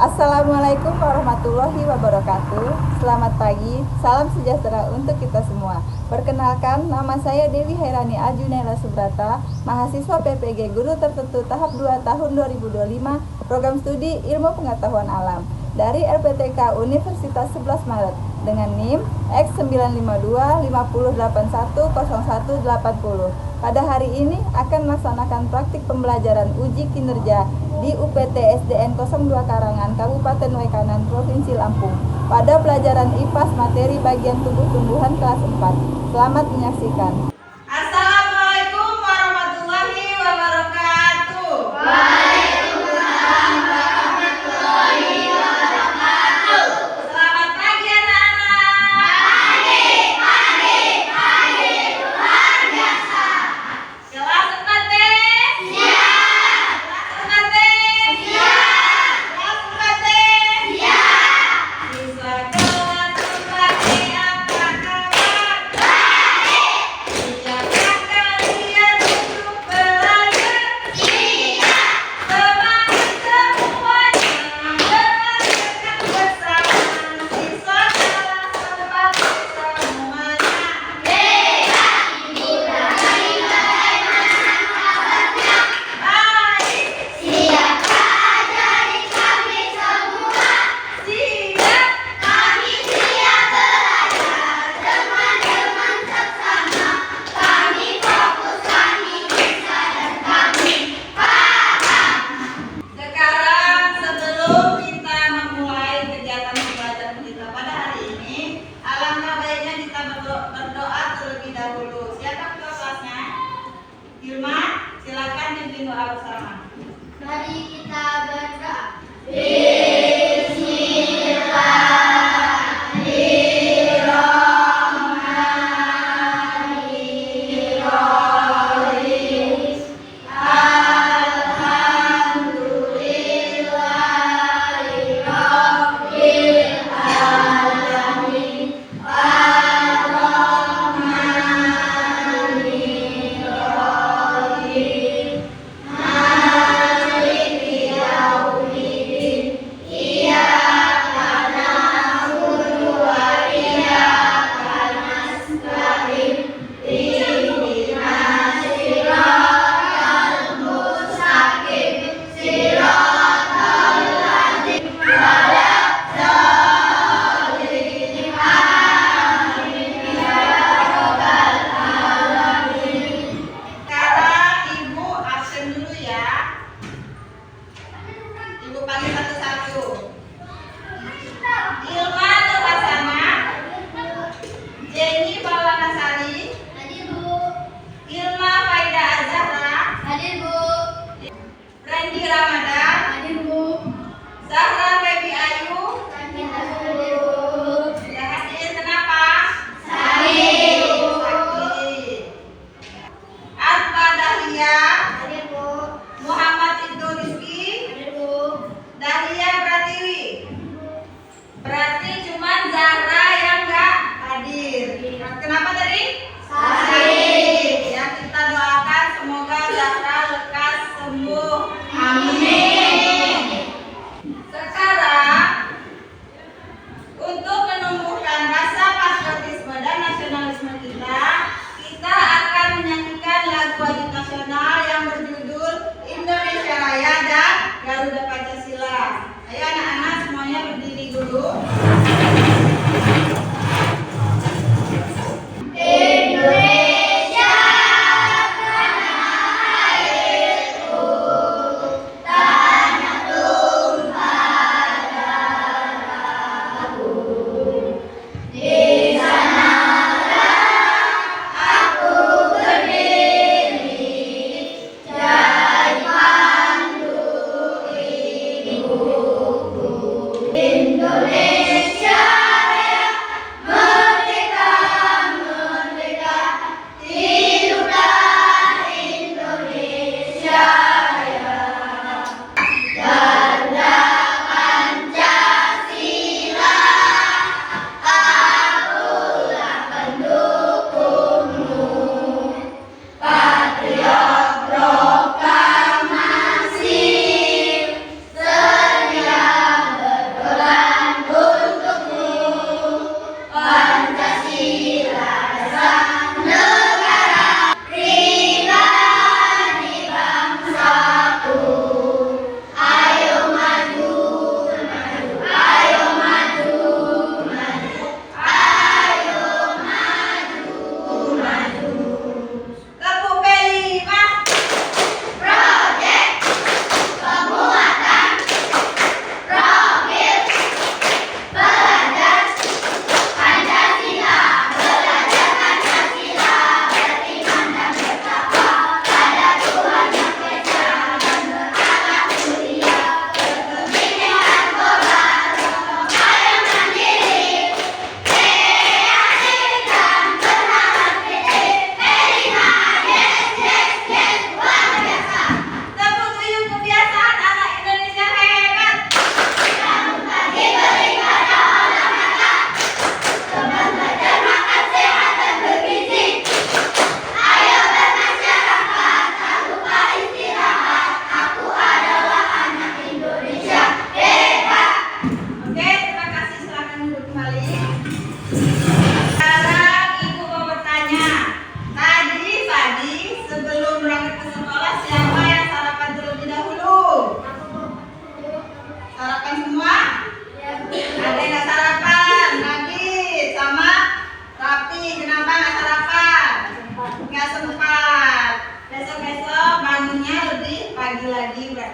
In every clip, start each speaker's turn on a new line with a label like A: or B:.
A: Assalamualaikum warahmatullahi wabarakatuh. Selamat pagi, salam sejahtera untuk kita semua. Perkenalkan, nama saya Dewi Hairani Ajunaila Subrata, mahasiswa PPG Guru Tertentu tahap 2 tahun 2025, program studi Ilmu Pengetahuan Alam dari LPTK Universitas 11 Maret dengan NIM X95250810180. Pada hari ini akan melaksanakan praktik pembelajaran uji kinerja di UPT SDN 02 Karangan, Kabupaten Waikanan, Provinsi Lampung pada pelajaran IPAS materi bagian tumbuh-tumbuhan kelas 4. Selamat menyaksikan.
B: Assalamualaikum warahmatullahi wabarakatuh.
C: Waalaikumsalam warahmatullahi wabarakatuh.
B: Selamat pagi anak-anak.
C: Pagi, luar biasa.
B: Kelas 4 deh.
C: Siap,
B: Kelas 4 deh.
C: siap,
B: Kelas 4 deh.
C: siap.
B: Siswa kelas 4 deh, apa kabar?
C: Baik,
B: Siapkah kalian untuk belajar?
C: siap,
B: Semangat semuanya, belajar bersama. Siswa kelas 4 semuanya.
C: bebas, ibu dan bagaimana kabarnya?
B: Baik,
C: Siapkah ajarin kami semua?
B: siap.
C: Kami siap belajar, teman-teman seksama. Kami fokus, kami bisa, dan kami paham.
B: Sekarang sebelum kita memulai kegiatan pembelajaran kita pada hari ini, alangkah baiknya kita berdoa terlebih dahulu. Siapa ketua kelasnya? Hilma, silakan pimpin doa bersama.
C: Mari kita berdoa.
B: Sekarang Ibu absen dulu ya. Ibu panggil satu-satu. Ilma Nurhasana, Jenny Bawanasari,
C: Hadir Bu,
B: Ilma Faida Azahra,
C: hadir Bu,
B: Randy Ramadan,
C: hadir Bu.
B: Zahra Febi Ayu.
C: Kita hadir Bu.
B: Sudah hadir, kenapa?
C: Sakit.
B: Sakit. Arfa Dahlia,
C: Hadir Bu,
B: Muhammad Ibnu Rizki,
C: hadir Bu.
B: Dahlia Pratiwi. Berarti cuma Zahra yang nggak hadir. Kenapa tadi?
C: Sakit.
B: Ya, kita doakan semoga Zahra lekas sembuh. Amin. Sekarang untuk menumbuhkan rasa patriotisme dan nasionalisme kita akan menyanyikan lagu wajib nasional yang berjudul Indonesia Raya dan Garuda Pancasila. Ayo anak-anak semuanya berdiri dulu.
C: Indonesia tanah airku,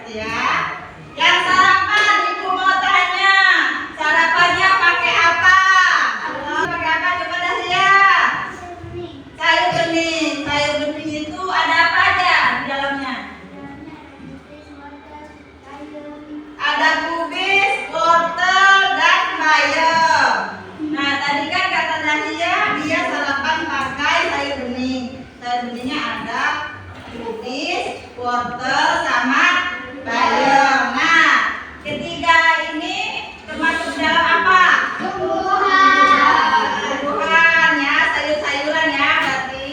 B: catat ya. Yang sarapan, Ibu mau tanya, sarapannya pakai apa? Pakai apa? Coba dah lihat. Sayur bening. Sayur bening itu ada apa aja di dalamnya? Ada kubis, wortel, dan bayam. Nah, tadi kan kata Dahlia dia sarapan pakai sayur bening. Sayur beningnya ada kubis, wortel, sama bayam. Nah, ketiga ini termasuk dalam apa? Tumbuhan ya, sayur-sayuran ya berarti.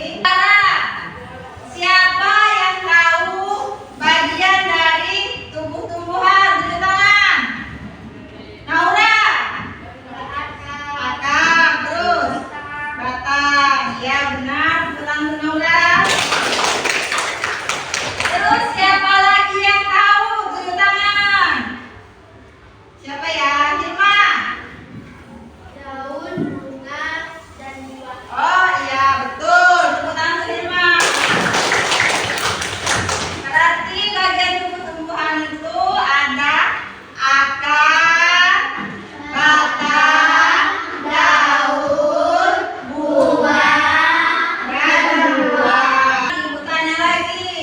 B: Siapa yang tahu bagian dari tumbuh-tumbuhan? Tunjuk tangan. Naura. Akar, terus batang. Ya benar, betul Naura. Terus siapa lagi yang tahu? Tunjuk tangan. Siapa ya? Hilma.
C: Daun, bunga, dan buah.
B: Oh iya betul, tepuk tangan untuk Hilma. Berarti bagian tumbuh-tumbuhan itu ada akar, batang, daun, buah, dan buah. Ibu tanya lagi,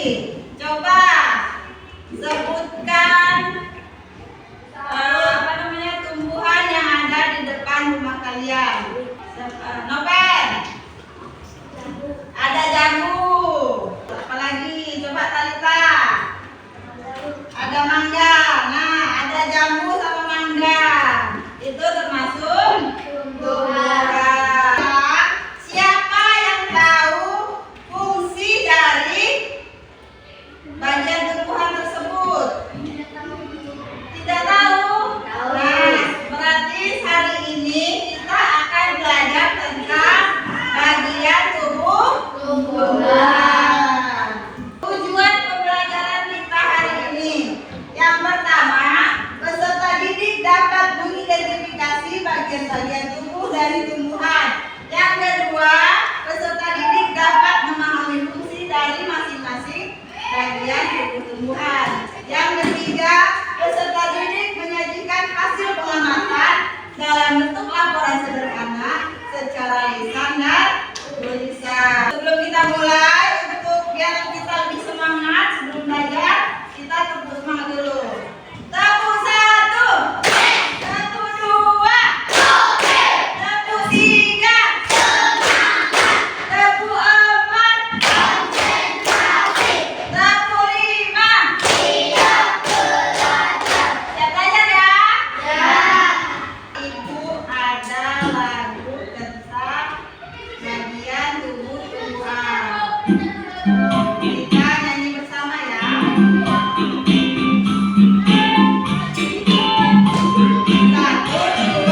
B: coba sebutkan apa namanya tumbuhan yang ada di depan rumah kalian. Novel. Ada jambu. Apalagi? Coba Talita. Ada mangga. Nah, ada jambu sama mangga. Itu termasuk tumbuhan. Siapa yang tahu fungsi dari bagian tumbuhan tersebut? Tidak tahu? Nah, berarti hari ini kita akan belajar tentang bagian tubuh tumbuhan. Tujuan pembelajaran kita hari ini. Yang pertama, peserta didik dapat mengidentifikasi bagian-bagian tubuh dari tumbuhan. Yang kedua, peserta didik dapat memahami fungsi dari masing-masing bagian tubuh tumbuhan. Yang ketiga, peserta didik menyajikan hasil pengamatan dalam bentuk laporan sederhana secara lisan dan tulisan. Sebelum kita mulai, untuk biar kita lebih semangat sebelum belajar, kita tepuk semangat dulu. Tepuk 1, tepuk 2, tepuk 3, tepuk 4, tepuk 5. Siap belajar ya? Ibu ada lagu tentang bagian tubuh tumbuhan. Kita nyanyi bersama ya. 1, 2,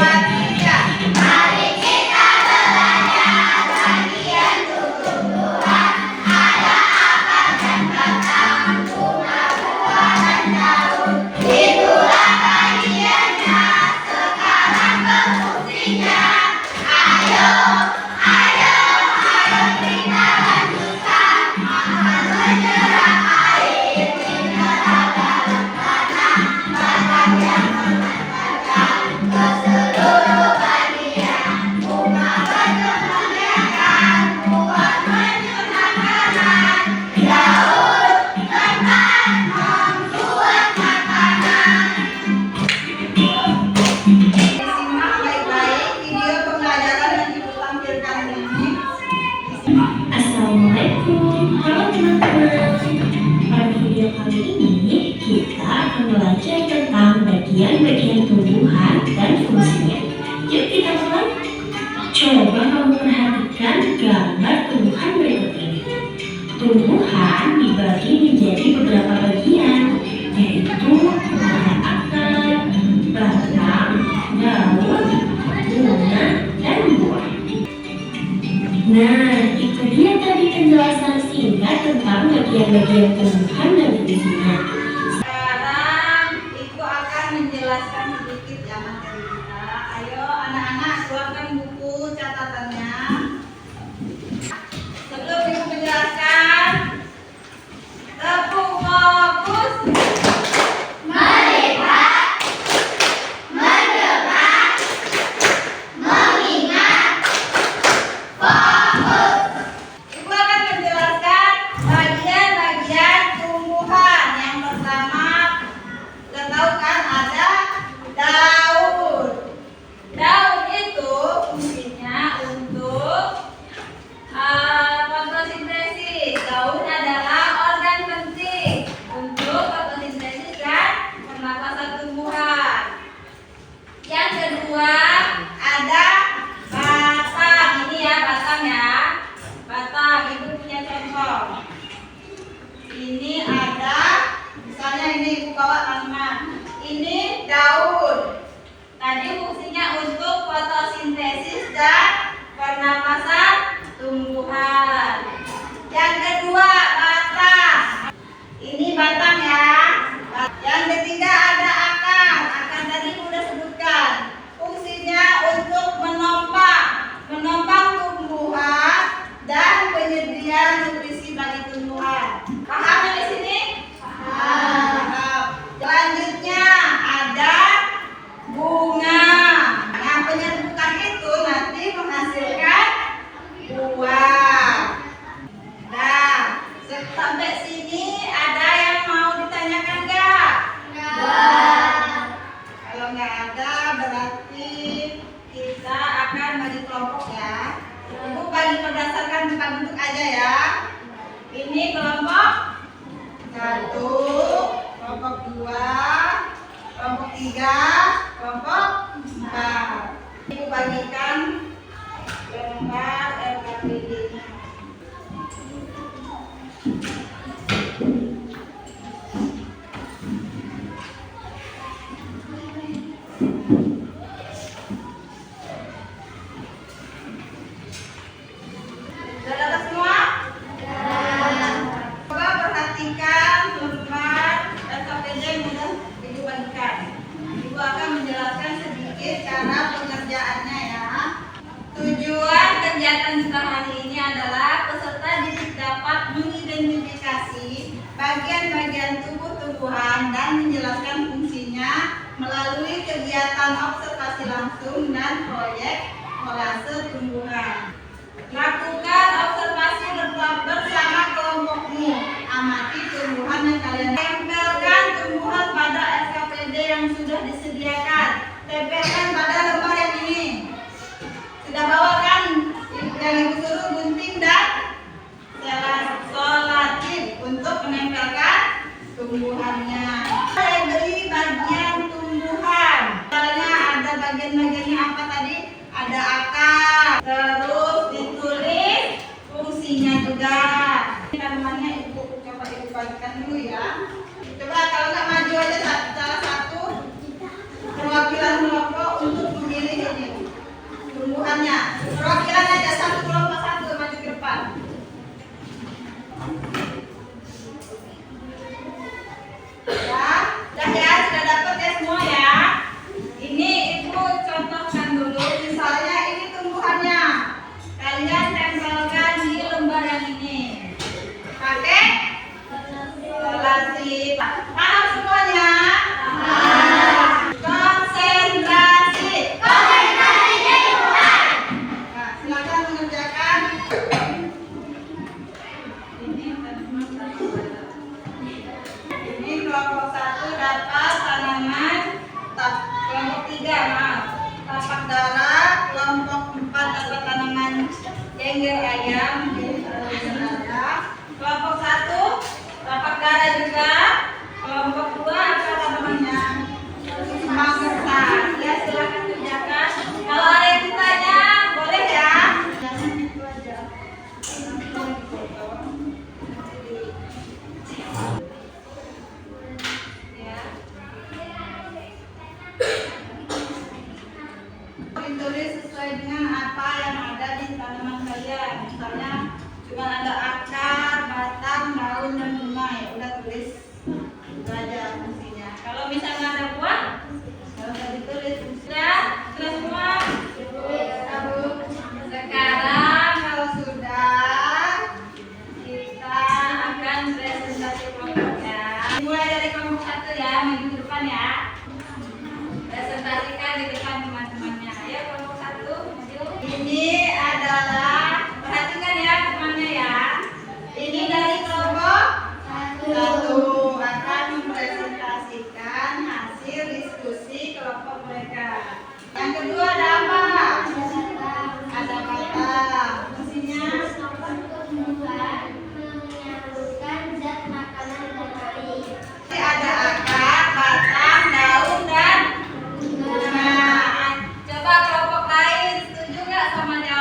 B: 3.
C: Mari kita belajar bagian tubuh tumbuhan. Ada akar dan batang, bunga, buah, dan daun. Itulah bagiannya, sekarang ke fungsinya. Ayo, ayo, ayo kita lanjutkan. Akan menyerap air, mineral dalam tanah. Batang yang memanfaatkan ke seluruh bagian. Bunga berkembang biakan, buah menyerap makanan. Daun tempat membuat makanan.
B: Simak baik-baik video pembelajaran yang ibu tampilkan ini.
D: Assalamualaikum, halo teman-teman. Pada video kali ini kita akan belajar tentang bagian-bagian tumbuhan dan fungsinya. Yuk kita mulai. Coba kamu perhatikan gambar tumbuhan berikut ini. Tumbuhan dibagi menjadi beberapa bagian, yaitu ada akar, batang, daun, bunga, dan buah. Nah, itu dia tadi penjelasan singkat tentang bagian-bagian tumbuhan dan fungsinya.
B: Sekarang Ibu akan menjelaskan sedikit ya materi kita. Ayo anak-anak keluarkan buku catatannya. Sebelum Ibu menjelaskan, tepuk fokus. Ini ada, misalnya ini ibu bawa tanaman. Ini daun. Tadi fungsinya untuk fotosintesis dan pernapasan tumbuhan. Yang kedua, batang. Ini batang ya. Yang ketiga ada akar. Akar tadi sudah sebutkan. Fungsinya untuk menopang tumbuhan dan penyedia nutrisi bagi tumbuhan. Paham di sini? Paham. Selanjutnya ada bunga. Yang penyerbukan itu nanti menghasilkan buah. Nah, sampai sini ada yang mau ditanyakan nggak? Kalau nggak ada berarti kita akan bagi kelompok ya. Ibu bagi berdasarkan bentuk aja ya. Ini kelompok 1, kelompok 2, kelompok 3, kelompok 4. Ibu bagikan lembar LKPD-nya. Sudah dapat semua? Coba perhatikan lembar LKPD yang sudah Ibu bagikan. Ibu akan menjelaskan sedikit cara pengerjaannya ya. Tujuan kegiatan kita hari ini adalah peserta didik dapat mengidentifikasi bagian-bagian tubuh tumbuhan dan menjelaskan fungsinya melalui kegiatan observasi langsung dan proyek kolase tumbuhan. Lakukan observasi bersama kelompokmu. Amati tumbuhan yang kalian tempelkan tumbuhan pada SKPD yang sudah disediakan. Tempelkan pada lembar yang ini. Sudah bawa kan yang ibu suruh gunting dan solatif untuk menempelkan tumbuhannya. Saya beri bagian tumbuhan. Misalnya ada bagian-bagiannya apa tadi? Ada akar. Terus ditulis fungsinya juga. Tanamannya ibu coba ibu bagikan dulu ya. Coba kalau nggak maju aja salah satu perwakilan kelompok untuk memilih ini tumbuhannya. Perwakilan aja satu kelompok satu maju ke depan. Ya, sudah dapat ya semua ya. Ini ibu contohkan dulu. Misalnya ini tumbuhannya. Kalian tempelkan di lembar yang ini. Pakai selasi. Paham semuanya? Konsentrasi. Nah, silakan mengerjakan. Ini kelompok 1 dapat tanaman, kelompok 3 tapak darah, kelompok 4 dapat tanaman jengger ayam, kelompok 1 tapak darah juga, kelompok 2 apa tanamannya? Kembang kertas. Ya, silakan kerjakan. Kalau ada yang ditanya, boleh ya. Jangan itu aja. Ditulis sesuai dengan apa yang ada di tanaman kalian. Misalnya cuma ada akar, batang, daun, dan bunga. Ya udah tulis itu aja fungsinya. Kalau misalnya ada buah, kalau nggak ditulis sudah semua. Sekarang kalau sudah, kita akan presentasi kelompoknya. Mulai dari kelompok 1 ya, maju ke depan ya. Presentasikan di depan teman-temannya. Ayo kelompok 1 maju. Ini adalah, perhatikan ya temannya ya. Ini dari kelompok 1 akan mempresentasikan hasil diskusi kelompok mereka. Yang kedua ada apa? Ada batang. Fungsinya ada akar, batang, daun, dan bunga. Coba kelompok lain setuju nggak sama jawaban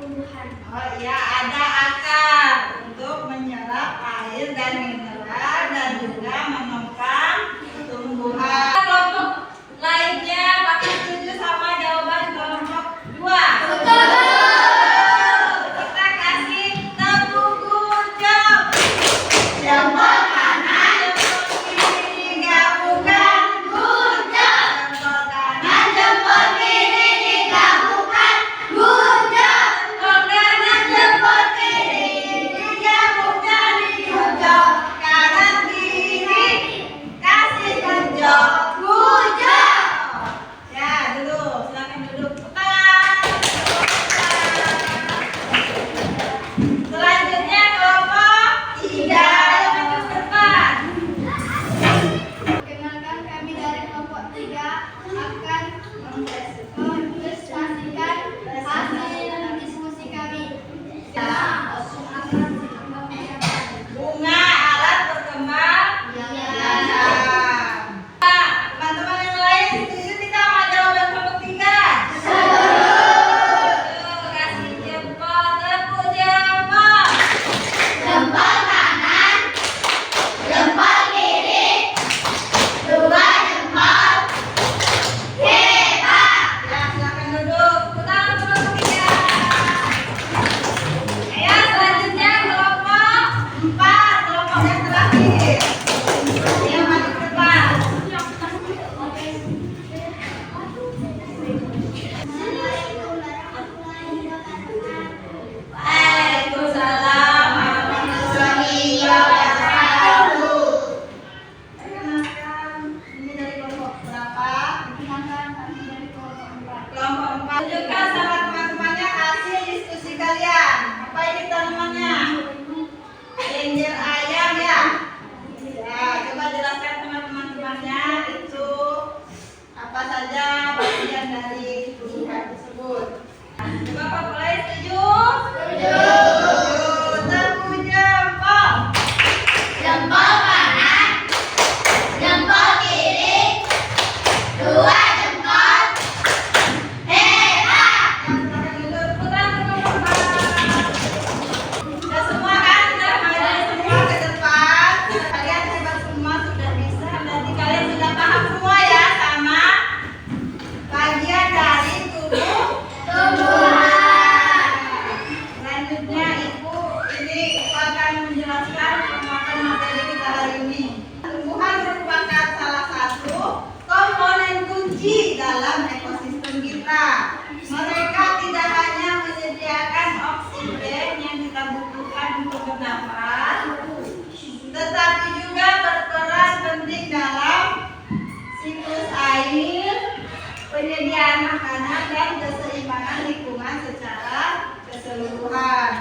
C: tumbuhan.
B: Oh iya, ada akar untuk menyerap air dan mineral dan juga menopang tumbuhan. Kelompok lainnya apakah setuju sama jawaban kelompok 2? Kita kasih tepuk gujang.
C: Jempol kanan,
B: Jempol kiri digabungkan.
C: gujang.
B: Jempol kanan.
C: Dan jempol kiri digabungkan, gujang.
B: Jempol kanan.
C: Jempol kiri digabungkan, gujang.
B: Kanan kiri kasih tunjuk.
C: Gujang.
B: Ya, duduk. Silakan duduk. Putar. Selanjutnya kelompok 3 yang maju ke depan.
C: Perkenalkan, kami dari kelompok 3 akan mempresentasikan hasil diskusi kami.
B: Bunga alat berkembang biakan. Teman-teman yang lain setuju tidak sama jawaban kelompok 3? Tuh, kasih jempol, tepuk jempol.
C: Jempol kanan, jempol kiri, dua jempol. Hebat.
B: Ya, silakan duduk. Putar kelompok 3. Ayo, selanjutnya kelompok 4, kelompok yang terakhir. Yang maju ke depan. Waalaikumsalam warahmatullahi wabarakatuh. Perkenalkan, ini dari kelompok berapa?
C: Perkenalkan, kami dari kelompok 4.
B: Kelompok 4. Tunjukkan sama teman-temannya hasil diskusi kalian. Apa ini tanamannya? Kelenjar ayam ya? Ya, coba jelaskan sama teman-temannya itu apa saja bagian dari tumbuhan tersebut. Bapak mulai setuju? Setuju. Tepuk jempol.
C: Jempol kanan, jempol kiri, dua jempol. Hebat.
B: Silakan duduk. Putar ke depan. Sudah semua kan? Sudah maju semua ke depan. Kalian hebat semua, sudah bisa. Berarti kalian sudah paham semua ya sama bagian dari tubuh
C: Tumbuhan.
B: Selanjutnya Ibu akan menjelaskan penguatan materi kita hari ini. Tumbuhan merupakan salah satu komponen kunci dalam ekosistem kita. Mereka tidak hanya menyediakan oksigen yang kita butuhkan untuk bernafas, tetapi juga berperan penting dalam siklus air, penyediaan makanan, dan keseimbangan lingkungan secara keseluruhan.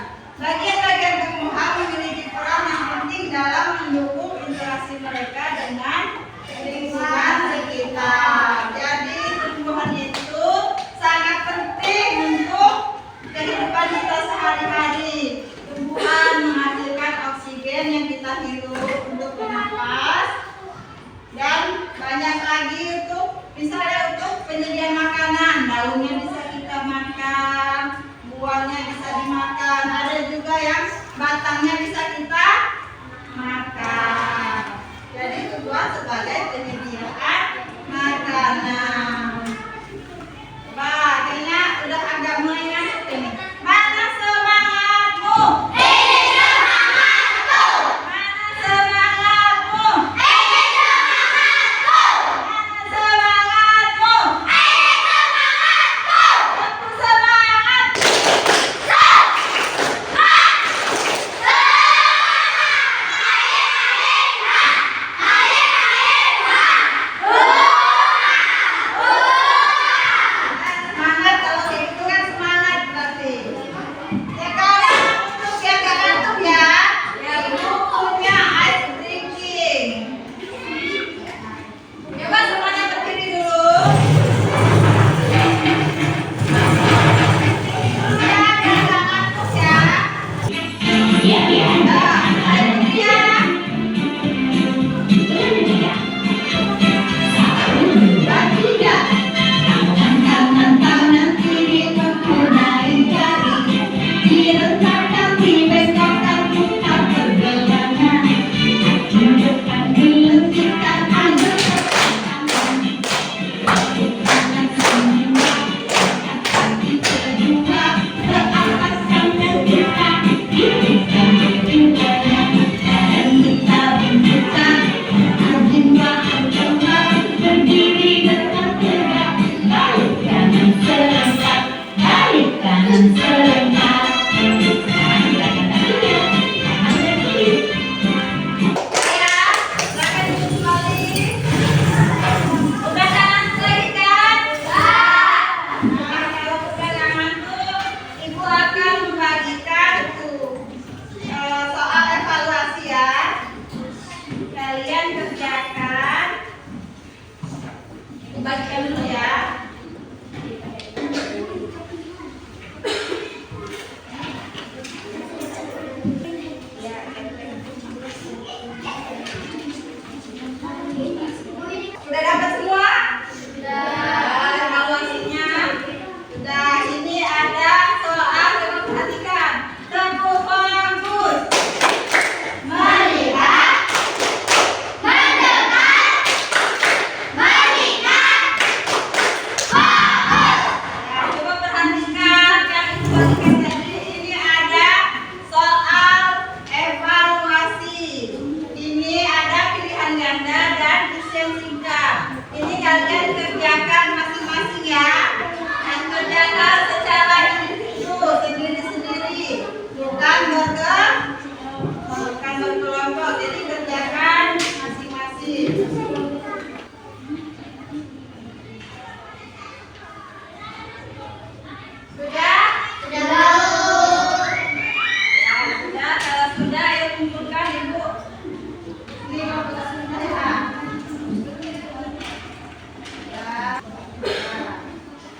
B: Bagian-bagian tumbuhan memiliki peran yang penting dalam mendukung interaksi mereka dengan lingkungan sekitar. Jadi tumbuhan itu sangat penting untuk kehidupan kita sehari-hari. Tumbuhan menghasilkan oksigen yang kita hirup untuk bernafas, dan banyak lagi untuk misalnya untuk penyediaan makanan. Daunnya bisa kita makan, buahnya bisa dimakan, ada juga yang batangnya bisa kita makan. Jadi tumbuhan sebagai penyediaan makanan. Wah, kayaknya udah agak mulai ngantuk ini. Mana semangatmu?
C: Ini semangatku.
B: Mana semangatmu?
C: Ini semangatku.
B: Mana semangatmu?
C: Ini semangatku.
B: Tepuk semangat. akan membagikan soal evaluasi ya. Kalian kerjakan. Bagikan dulu ya. Sudah dapat semua? Sudah. Evaluasinya sudah. Ini ada soal, coba perhatikan. Tepuk fokus.
C: Melihat, mendengar, mengingat, fokus.
B: Ya, coba perhatikan yang dibagikan tadi. Ini ada soal evaluasi. Ini ada pilihan ganda dan isi yang singkat. Ini kalian kerjakan masing-masing ya. Dan kerjakan secara individu, sendiri-sendiri. Bukan berkelompok. Jadi kerjakan masing-masing. Sudah?
C: Sudah.
B: Ya, sudah. Kalau sudah, ayo kumpulkan ibu. Ini mau kita sudah ya. Ya.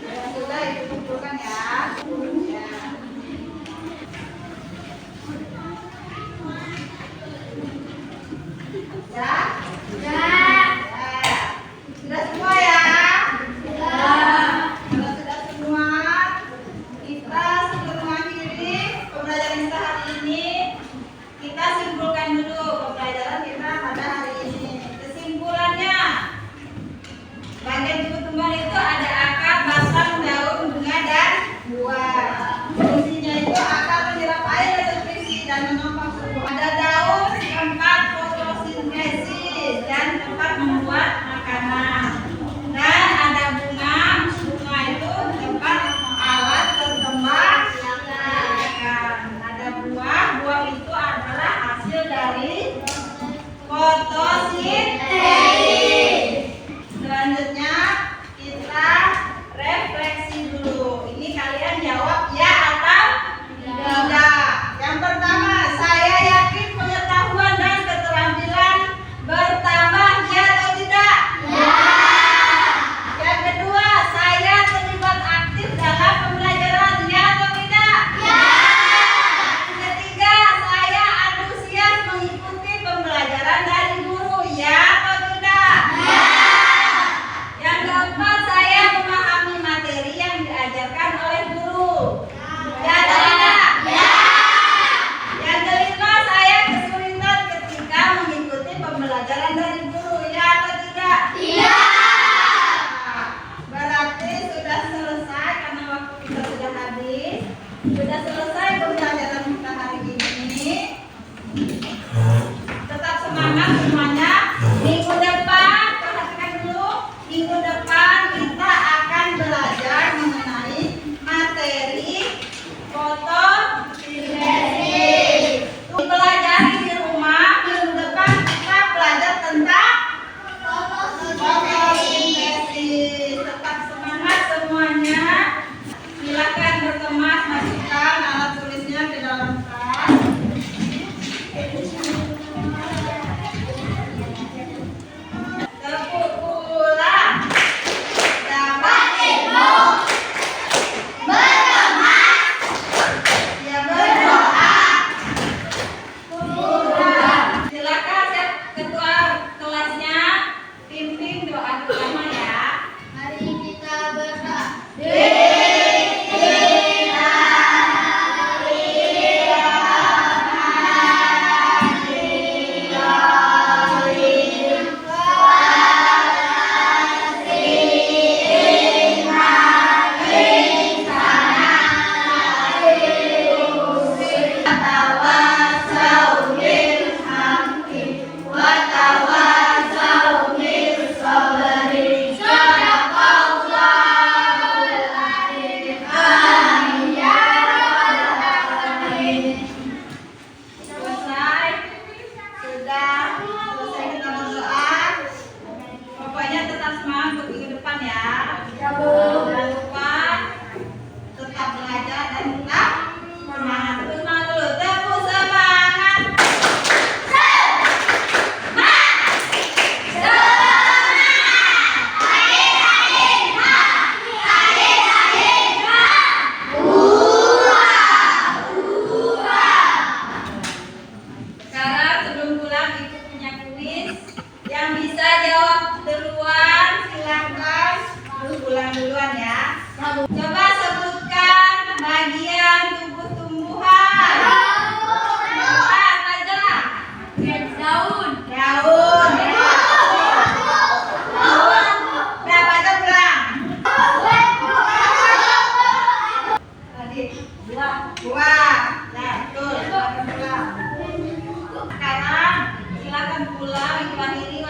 B: Nah, sudah ibu kumpulkan ya. Ya. Ya.
C: Sudah.
B: Ya. Sudah semua ya. Kalau sudah semua, kita sebelum mengakhiri pembelajaran kita hari ini, kita simpulkan dulu pembelajaran kita pada hari ini. Kesimpulannya, bagian tumbuh-tumbuhan itu ada akar, batang, daun, bunga, dan buah. Fungsinya itu akar menyerap air dan nutrisi dan menopang tubuh. Ada daun, tempat fotosintesis dan tempat membuat makanan. Dan ada bunga, bunga itu tempat alat berkembang biakan. Ada buah, buah itu adalah hasil dari fotosintesis. Selanjutnya kita refleksi dulu. Ini kalian jawab ya atau tidak. Yang pertama, saya yakin pengetahuan dan keterampilan bertambah ya atau tidak?
C: Ya.
B: Yang kedua, saya terlibat aktif dalam pembelajaran ya atau tidak?
C: Ya.
B: Yang ketiga, saya antusias mengikuti pembelajaran dari guru ya atau tidak?
C: Ya.
B: Yang keempat, saya memahami materi yang diajarkan oleh guru. Ya atau tidak?
C: Ya.
B: Yang kelima, saya kesulitan ketika mengikuti pembelajaran dari guru. Ya atau tidak?
C: Iya.
B: Nah, berarti sudah selesai karena waktu kita sudah habis. Sudah selesai pembelajaran kita hari ini. Tetap semangat semuanya. Minggu depan, perhatikan dulu. Minggu depan kita akan belajar mengenai materi fotosintesis. Pelajari di rumah. Minggu depan kita belajar tentang fotosintesis. Tetap semangat semuanya. Silakan berteman, masukkan Nah, betul, silakan pulang. Sekarang silakan pulang, Ibu akhiri